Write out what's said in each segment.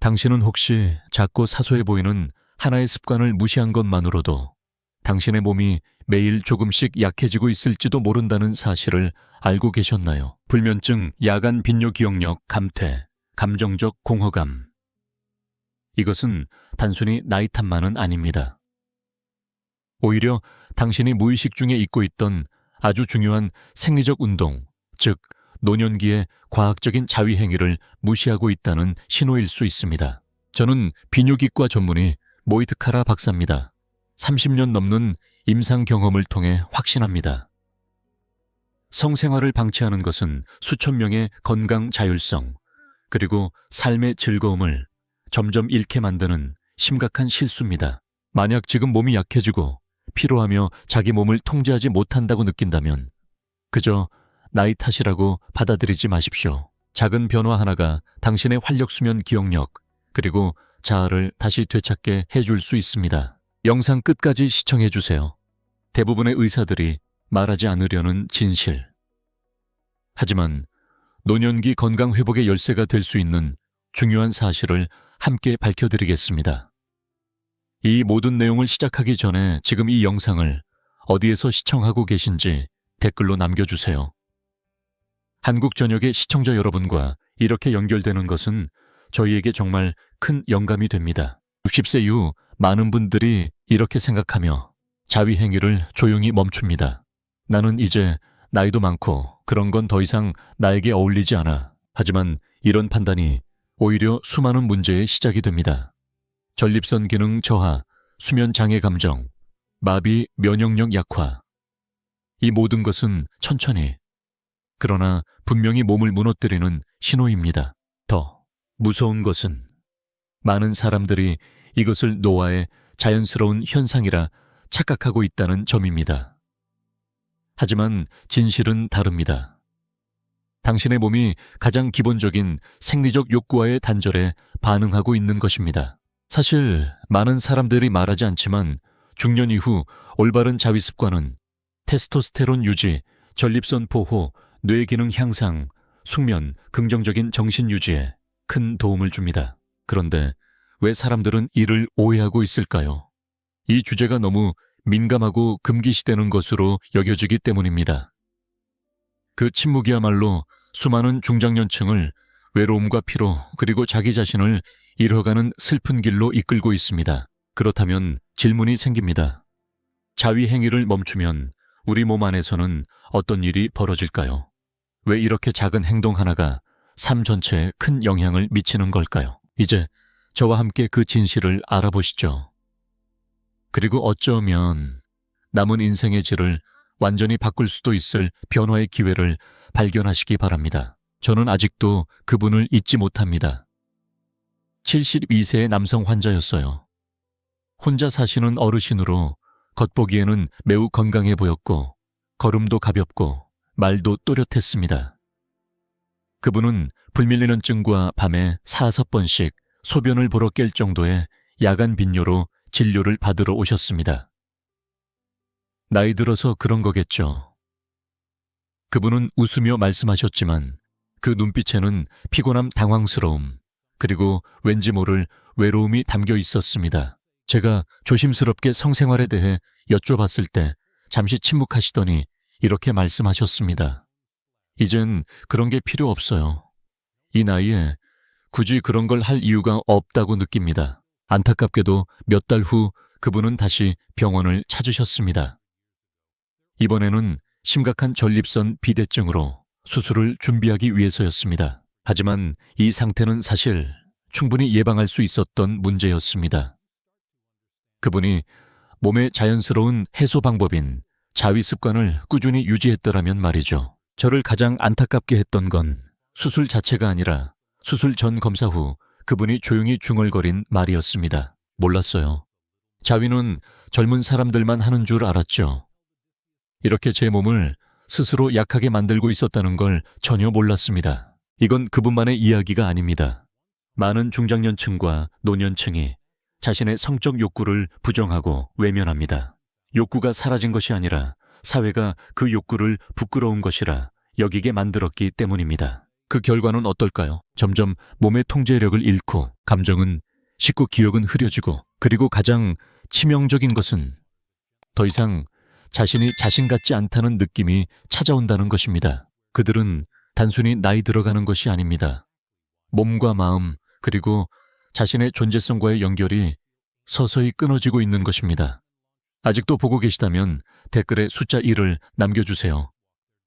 당신은 혹시 작고 사소해 보이는 하나의 습관을 무시한 것만으로도 당신의 몸이 매일 조금씩 약해지고 있을지도 모른다는 사실을 알고 계셨나요? 불면증, 야간 빈뇨 기억력, 감퇴, 감정적 공허감. 이것은 단순히 나이 탓만은 아닙니다. 오히려 당신이 무의식 중에 잊고 있던 아주 중요한 생리적 운동, 즉 노년기의 과학적인 자위 행위를 무시하고 있다는 신호일 수 있습니다. 저는 비뇨기과 전문의 모이트카라 박사입니다. 30년 넘는 임상 경험을 통해 확신합니다. 성생활을 방치하는 것은 수천 명의 건강 자율성, 그리고 삶의 즐거움을 점점 잃게 만드는 심각한 실수입니다. 만약 지금 몸이 약해지고 피로하며 자기 몸을 통제하지 못한다고 느낀다면 그저 나이 탓이라고 받아들이지 마십시오. 작은 변화 하나가 당신의 활력수면 기억력, 그리고 자아를 다시 되찾게 해줄 수 있습니다. 영상 끝까지 시청해주세요. 대부분의 의사들이 말하지 않으려는 진실. 하지만 노년기 건강 회복의 열쇠가 될 수 있는 중요한 사실을 함께 밝혀드리겠습니다. 이 모든 내용을 시작하기 전에 지금 이 영상을 어디에서 시청하고 계신지 댓글로 남겨주세요. 한국 전역의 시청자 여러분과 이렇게 연결되는 것은 저희에게 정말 큰 영감이 됩니다. 60세 이후 많은 분들이 이렇게 생각하며 자위 행위를 조용히 멈춥니다. 나는 이제 나이도 많고 그런 건 더 이상 나에게 어울리지 않아. 하지만 이런 판단이 오히려 수많은 문제의 시작이 됩니다. 전립선 기능 저하, 수면 장애 감정, 마비, 면역력 약화. 이 모든 것은 천천히, 그러나 분명히 몸을 무너뜨리는 신호입니다. 더 무서운 것은 많은 사람들이 이것을 노화의 자연스러운 현상이라 착각하고 있다는 점입니다. 하지만 진실은 다릅니다. 당신의 몸이 가장 기본적인 생리적 욕구와의 단절에 반응하고 있는 것입니다. 사실 많은 사람들이 말하지 않지만 중년 이후 올바른 자위 습관은 테스토스테론 유지, 전립선 보호, 뇌 기능 향상, 숙면, 긍정적인 정신 유지에 큰 도움을 줍니다. 그런데 왜 사람들은 이를 오해하고 있을까요? 이 주제가 너무 민감하고 금기시되는 것으로 여겨지기 때문입니다. 그 침묵이야말로 수많은 중장년층을 외로움과 피로, 그리고 자기 자신을 잃어가는 슬픈 길로 이끌고 있습니다. 그렇다면 질문이 생깁니다. 자위 행위를 멈추면 우리 몸 안에서는 어떤 일이 벌어질까요? 왜 이렇게 작은 행동 하나가 삶 전체에 큰 영향을 미치는 걸까요? 이제 저와 함께 그 진실을 알아보시죠. 그리고 어쩌면 남은 인생의 질을 완전히 바꿀 수도 있을 변화의 기회를 발견하시기 바랍니다. 저는 아직도 그분을 잊지 못합니다. 72세의 남성 환자였어요. 혼자 사시는 어르신으로 겉보기에는 매우 건강해 보였고 걸음도 가볍고 말도 또렷했습니다. 그분은 불밀리는증과 밤에 4~5번씩 소변을 보러 깰 정도의 야간 빈뇨로 진료를 받으러 오셨습니다. 나이 들어서 그런 거겠죠. 그분은 웃으며 말씀하셨지만 그 눈빛에는 피곤함, 당황스러움, 그리고 왠지 모를 외로움이 담겨 있었습니다. 제가 조심스럽게 성생활에 대해 여쭤봤을 때 잠시 침묵하시더니 이렇게 말씀하셨습니다. 이젠 그런 게 필요 없어요. 이 나이에 굳이 그런 걸 할 이유가 없다고 느낍니다. 안타깝게도 몇 달 후 그분은 다시 병원을 찾으셨습니다. 이번에는 심각한 전립선 비대증으로 수술을 준비하기 위해서였습니다. 하지만 이 상태는 사실 충분히 예방할 수 있었던 문제였습니다. 그분이 몸의 자연스러운 해소 방법인 자위 습관을 꾸준히 유지했더라면 말이죠. 저를 가장 안타깝게 했던 건 수술 자체가 아니라 수술 전 검사 후 그분이 조용히 중얼거린 말이었습니다. 몰랐어요. 자위는 젊은 사람들만 하는 줄 알았죠. 이렇게 제 몸을 스스로 약하게 만들고 있었다는 걸 전혀 몰랐습니다. 이건 그분만의 이야기가 아닙니다. 많은 중장년층과 노년층이 자신의 성적 욕구를 부정하고 외면합니다. 욕구가 사라진 것이 아니라 사회가 그 욕구를 부끄러운 것이라 여기게 만들었기 때문입니다. 그 결과는 어떨까요? 점점 몸의 통제력을 잃고 감정은 식고 기억은 흐려지고, 그리고 가장 치명적인 것은 더 이상 자신이 자신 같지 않다는 느낌이 찾아온다는 것입니다. 그들은 단순히 나이 들어가는 것이 아닙니다. 몸과 마음, 그리고 자신의 존재성과의 연결이 서서히 끊어지고 있는 것입니다. 아직도 보고 계시다면 댓글에 숫자 1을 남겨주세요.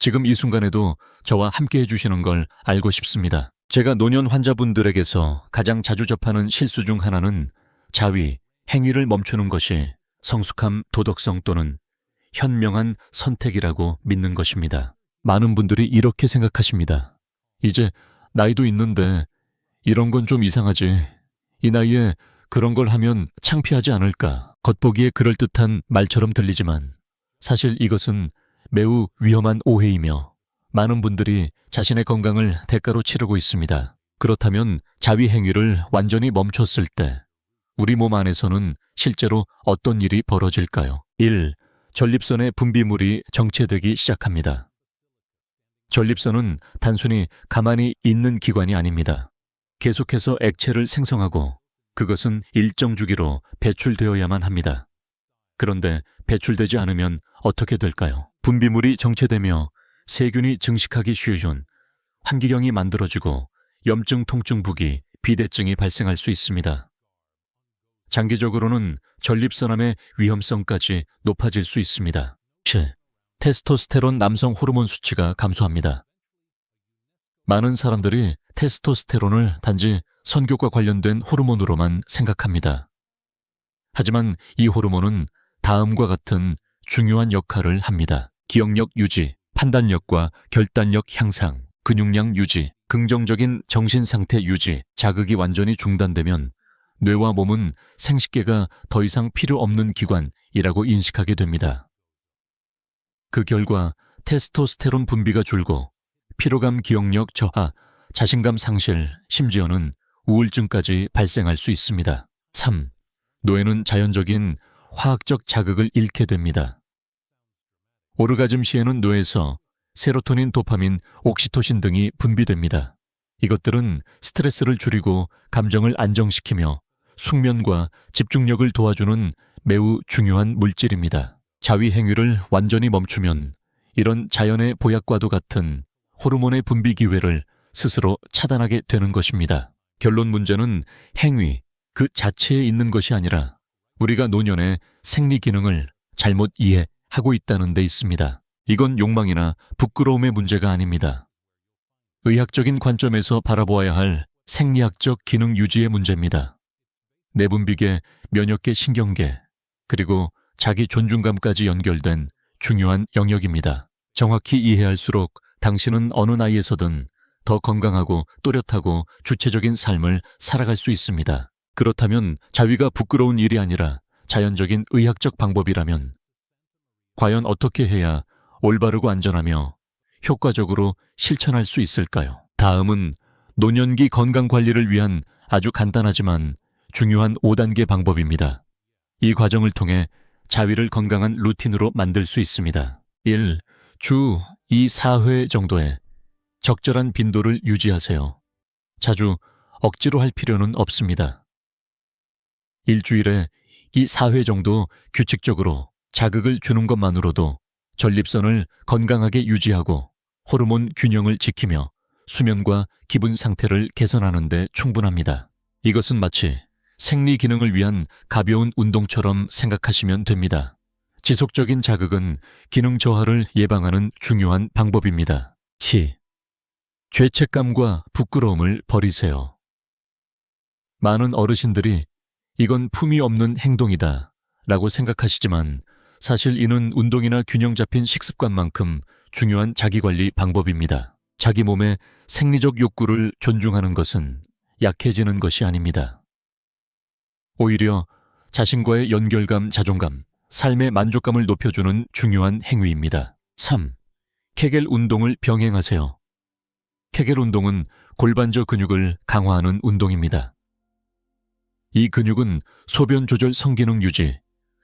지금 이 순간에도 저와 함께 해주시는 걸 알고 싶습니다. 제가 노년 환자분들에게서 가장 자주 접하는 실수 중 하나는 자위, 행위를 멈추는 것이 성숙함, 도덕성 또는 현명한 선택이라고 믿는 것입니다. 많은 분들이 이렇게 생각하십니다. 이제 나이도 있는데 이런 건 좀 이상하지. 이 나이에 그런 걸 하면 창피하지 않을까. 겉보기에 그럴듯한 말처럼 들리지만 사실 이것은 매우 위험한 오해이며 많은 분들이 자신의 건강을 대가로 치르고 있습니다. 그렇다면 자위 행위를 완전히 멈췄을 때 우리 몸 안에서는 실제로 어떤 일이 벌어질까요? 1. 전립선의 분비물이 정체되기 시작합니다. 전립선은 단순히 가만히 있는 기관이 아닙니다. 계속해서 액체를 생성하고 그것은 일정 주기로 배출되어야만 합니다. 그런데 배출되지 않으면 어떻게 될까요? 분비물이 정체되며 세균이 증식하기 쉬운 환기경이 만들어지고 염증, 통증, 부기, 비대증이 발생할 수 있습니다. 장기적으로는 전립선암의 위험성까지 높아질 수 있습니다. 테스토스테론 남성 호르몬 수치가 감소합니다. 많은 사람들이 테스토스테론을 단지 선교과 관련된 호르몬으로만 생각합니다. 하지만 이 호르몬은 다음과 같은 중요한 역할을 합니다. 기억력 유지, 판단력과 결단력 향상, 근육량 유지, 긍정적인 정신상태 유지. 자극이 완전히 중단되면 뇌와 몸은 생식계가 더 이상 필요 없는 기관이라고 인식하게 됩니다. 그 결과 테스토스테론 분비가 줄고 피로감, 기억력 저하, 자신감 상실, 심지어는 우울증까지 발생할 수 있습니다. 3. 노예는 자연적인 화학적 자극을 잃게 됩니다. 오르가즘 시에는 뇌에서 세로토닌, 도파민, 옥시토신 등이 분비됩니다. 이것들은 스트레스를 줄이고 감정을 안정시키며 숙면과 집중력을 도와주는 매우 중요한 물질입니다. 자위 행위를 완전히 멈추면 이런 자연의 보약과도 같은 호르몬의 분비 기회를 스스로 차단하게 되는 것입니다. 결론, 문제는 행위 그 자체에 있는 것이 아니라 우리가 노년의 생리 기능을 잘못 이해하고 있다는 데 있습니다. 이건 욕망이나 부끄러움의 문제가 아닙니다. 의학적인 관점에서 바라보아야 할 생리학적 기능 유지의 문제입니다. 내분비계, 면역계, 신경계, 그리고 자기 존중감까지 연결된 중요한 영역입니다. 정확히 이해할수록 당신은 어느 나이에서든 더 건강하고 또렷하고 주체적인 삶을 살아갈 수 있습니다. 그렇다면 자위가 부끄러운 일이 아니라 자연적인 의학적 방법이라면 과연 어떻게 해야 올바르고 안전하며 효과적으로 실천할 수 있을까요? 다음은 노년기 건강관리를 위한 아주 간단하지만 중요한 5단계 방법입니다. 이 과정을 통해 자위를 건강한 루틴으로 만들 수 있습니다. 1. 주 2, 4회 정도의 적절한 빈도를 유지하세요. 자주 억지로 할 필요는 없습니다. 일주일에 2, 4회 정도 규칙적으로 자극을 주는 것만으로도 전립선을 건강하게 유지하고 호르몬 균형을 지키며 수면과 기분 상태를 개선하는 데 충분합니다. 이것은 마치 생리 기능을 위한 가벼운 운동처럼 생각하시면 됩니다. 지속적인 자극은 기능 저하를 예방하는 중요한 방법입니다. 7. 죄책감과 부끄러움을 버리세요. 많은 어르신들이 이건 품위 없는 행동이다 라고 생각하시지만 사실 이는 운동이나 균형 잡힌 식습관만큼 중요한 자기관리 방법입니다. 자기 몸의 생리적 욕구를 존중하는 것은 약해지는 것이 아닙니다. 오히려 자신과의 연결감, 자존감, 삶의 만족감을 높여주는 중요한 행위입니다. 3. 케겔 운동을 병행하세요. 케겔 운동은 골반저 근육을 강화하는 운동입니다. 이 근육은 소변 조절, 성기능 유지,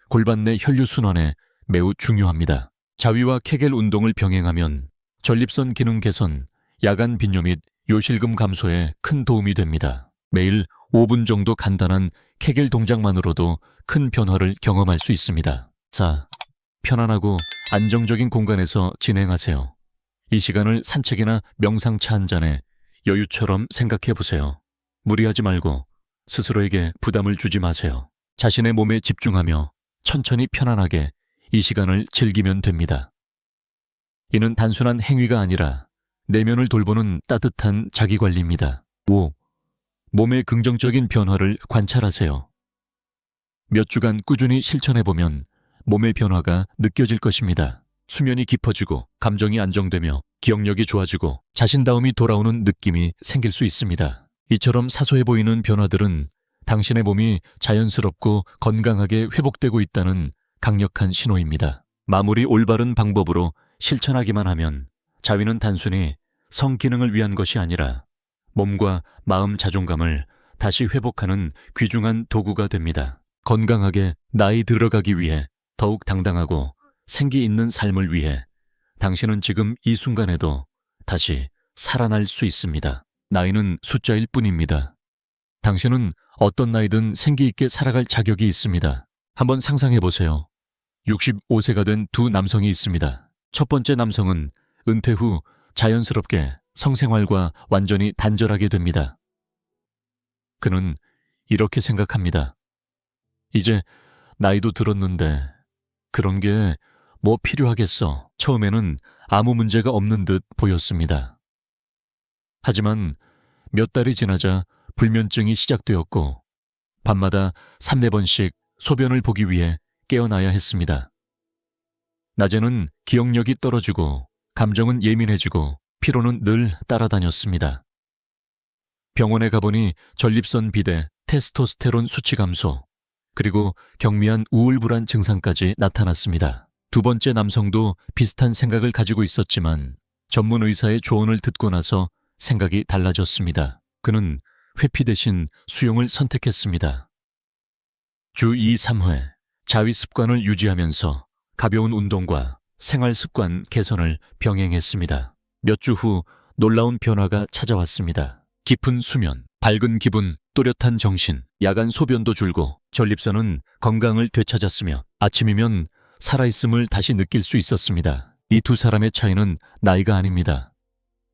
골반 내 혈류순환에 매우 중요합니다. 자위와 케겔 운동을 병행하면 전립선 기능 개선, 야간 빈뇨 및 요실금 감소에 큰 도움이 됩니다. 매일 5분 정도 간단한 케겔 동작만으로도 큰 변화를 경험할 수 있습니다. 4. 편안하고 안정적인 공간에서 진행하세요. 이 시간을 산책이나 명상차 한 잔에 여유처럼 생각해 보세요. 무리하지 말고 스스로에게 부담을 주지 마세요. 자신의 몸에 집중하며 천천히 편안하게 이 시간을 즐기면 됩니다. 이는 단순한 행위가 아니라 내면을 돌보는 따뜻한 자기관리입니다. 5. 몸의 긍정적인 변화를 관찰하세요. 몇 주간 꾸준히 실천해보면 몸의 변화가 느껴질 것입니다. 수면이 깊어지고 감정이 안정되며 기억력이 좋아지고 자신다움이 돌아오는 느낌이 생길 수 있습니다. 이처럼 사소해 보이는 변화들은 당신의 몸이 자연스럽고 건강하게 회복되고 있다는 강력한 신호입니다. 마무리 올바른 방법으로 실천하기만 하면 자위는 단순히 성기능을 위한 것이 아니라 몸과 마음 자존감을 다시 회복하는 귀중한 도구가 됩니다. 건강하게 나이 들어가기 위해 더욱 당당하고 생기 있는 삶을 위해 당신은 지금 이 순간에도 다시 살아날 수 있습니다. 나이는 숫자일 뿐입니다. 당신은 어떤 나이든 생기 있게 살아갈 자격이 있습니다. 한번 상상해 보세요. 65세가 된 두 남성이 있습니다. 첫 번째 남성은 은퇴 후 자연스럽게 성생활과 완전히 단절하게 됩니다. 그는 이렇게 생각합니다. 이제 나이도 들었는데 그런 게 뭐 필요하겠어. 처음에는 아무 문제가 없는 듯 보였습니다. 하지만 몇 달이 지나자 불면증이 시작되었고 밤마다 3~4번씩 소변을 보기 위해 깨어나야 했습니다. 낮에는 기억력이 떨어지고 감정은 예민해지고 피로는 늘 따라다녔습니다. 병원에 가보니 전립선 비대, 테스토스테론 수치 감소, 그리고 경미한 우울불안 증상까지 나타났습니다. 두 번째 남성도 비슷한 생각을 가지고 있었지만 전문 의사의 조언을 듣고 나서 생각이 달라졌습니다. 그는 회피 대신 수용을 선택했습니다. 주 2, 3회 자위 습관을 유지하면서 가벼운 운동과 생활 습관 개선을 병행했습니다. 몇 주 후 놀라운 변화가 찾아왔습니다. 깊은 수면, 밝은 기분, 또렷한 정신, 야간 소변도 줄고 전립선은 건강을 되찾았으며 아침이면 살아있음을 다시 느낄 수 있었습니다. 이 두 사람의 차이는 나이가 아닙니다.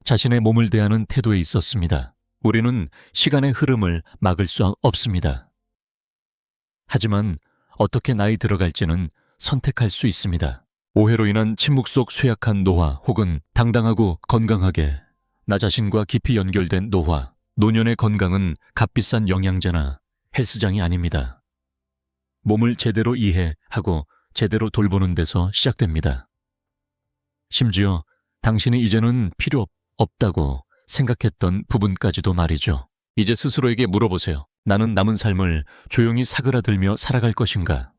자신의 몸을 대하는 태도에 있었습니다. 우리는 시간의 흐름을 막을 수 없습니다. 하지만 어떻게 나이 들어갈지는 선택할 수 있습니다. 오해로 인한 침묵 속 쇠약한 노화 혹은 당당하고 건강하게 나 자신과 깊이 연결된 노화, 노년의 건강은 값비싼 영양제나 헬스장이 아닙니다. 몸을 제대로 이해하고 제대로 돌보는 데서 시작됩니다. 심지어 당신이 이제는 필요 없다고 생각했던 부분까지도 말이죠. 이제 스스로에게 물어보세요. 나는 남은 삶을 조용히 사그라들며 살아갈 것인가?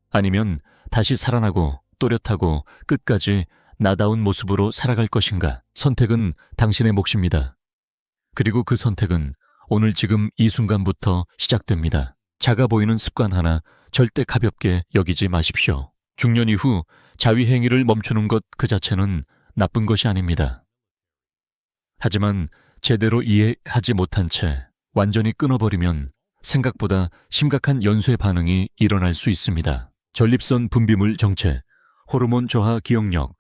아니면 다시 살아나고 또렷하고 끝까지 나다운 모습으로 살아갈 것인가? 선택은 당신의 몫입니다. 그리고 그 선택은 오늘 지금 이 순간부터 시작됩니다. 작아 보이는 습관 하나 절대 가볍게 여기지 마십시오. 중년 이후 자위 행위를 멈추는 것 그 자체는 나쁜 것이 아닙니다. 하지만 제대로 이해하지 못한 채 완전히 끊어버리면 생각보다 심각한 연쇄 반응이 일어날 수 있습니다. 전립선 분비물 정체, 호르몬 저하 기억력,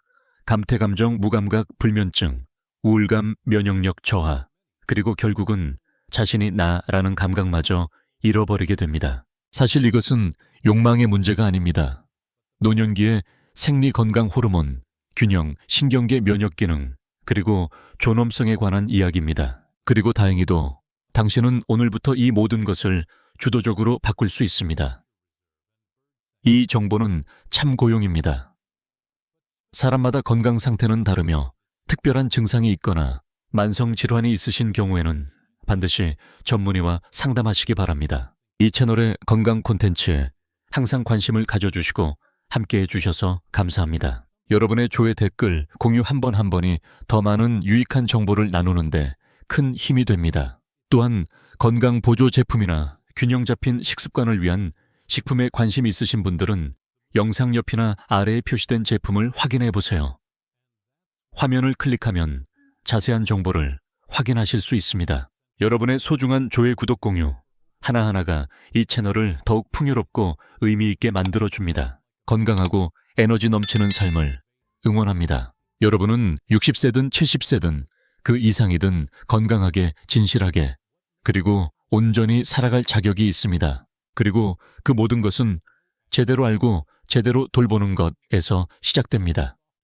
감퇴감정 무감각 불면증, 우울감 면역력 저하, 그리고 결국은 자신이 나라는 감각마저 잃어버리게 됩니다. 사실 이것은 욕망의 문제가 아닙니다. 노년기의 생리 건강 호르몬, 균형, 신경계 면역 기능, 그리고 존엄성에 관한 이야기입니다. 그리고 다행히도 당신은 오늘부터 이 모든 것을 주도적으로 바꿀 수 있습니다. 이 정보는 참고용입니다. 사람마다 건강 상태는 다르며 특별한 증상이 있거나 만성 질환이 있으신 경우에는 반드시 전문의와 상담하시기 바랍니다. 이 채널의 건강 콘텐츠에 항상 관심을 가져주시고 함께해 주셔서 감사합니다. 여러분의 조회 댓글, 공유 한 번 한 번이 더 많은 유익한 정보를 나누는데 큰 힘이 됩니다. 또한 건강 보조 제품이나 균형 잡힌 식습관을 위한 식품에 관심 있으신 분들은 영상 옆이나 아래에 표시된 제품을 확인해 보세요. 화면을 클릭하면 자세한 정보를 확인하실 수 있습니다. 여러분의 소중한 조회 구독 공유 하나하나가 이 채널을 더욱 풍요롭고 의미 있게 만들어줍니다. 건강하고 에너지 넘치는 삶을 응원합니다. 여러분은 60세든 70세든 그 이상이든 건강하게 진실하게 그리고 온전히 살아갈 자격이 있습니다. 그리고 그 모든 것은 제대로 알고 제대로 돌보는 것에서 시작됩니다.